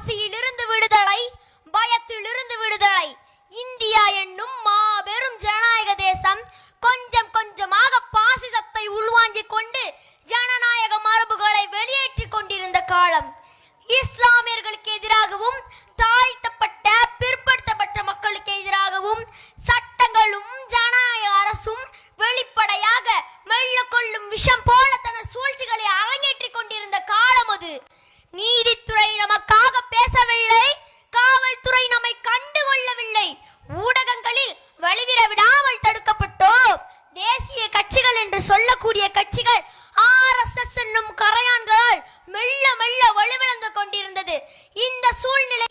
பசியிலிருந்து விடுதலை, பயத்திலிருந்து விடுதலை. இந்தியா என்னும் மாபெரும் ஜனநாயக தேசம் கொஞ்சம் கொஞ்சமாக பாசிசத்தை உள்வாங்கிக் கொண்டு ஜனநாயக மரபுகளை வெளியேற்றிக் கொண்டிருந்த காலம். இஸ்லாமியர்களுக்கு எதிராகவும் தாழ்த்தப்பட்ட பிற்படுத்தப்பட்ட மக்களுக்கு எதிராகவும் சட்டங்களும் ஜனநாயக அரசும் வெளிப்படையாக மெல்ல கொள்ளும் விஷம் போல தன சூழ்ச்சிகளை அரங்கேற்றிக் கொண்டிருந்த காலம் அது. நீதித்துறை நமக்காக பேசவில்லை, காவல்துறை நம்மை கண்டுகொள்ளவில்லை, ஊடகங்களில் வெளிவிட விடாமல் தடுக்கப்பட்டோம். தேசிய கட்சிகள் என்று சொல்லக்கூடிய கட்சிகள் RSS என்னும் கரையான்களால் மெல்ல மெல்ல வலுவிழந்து கொண்டிருந்தது. இந்த சூழ்நிலை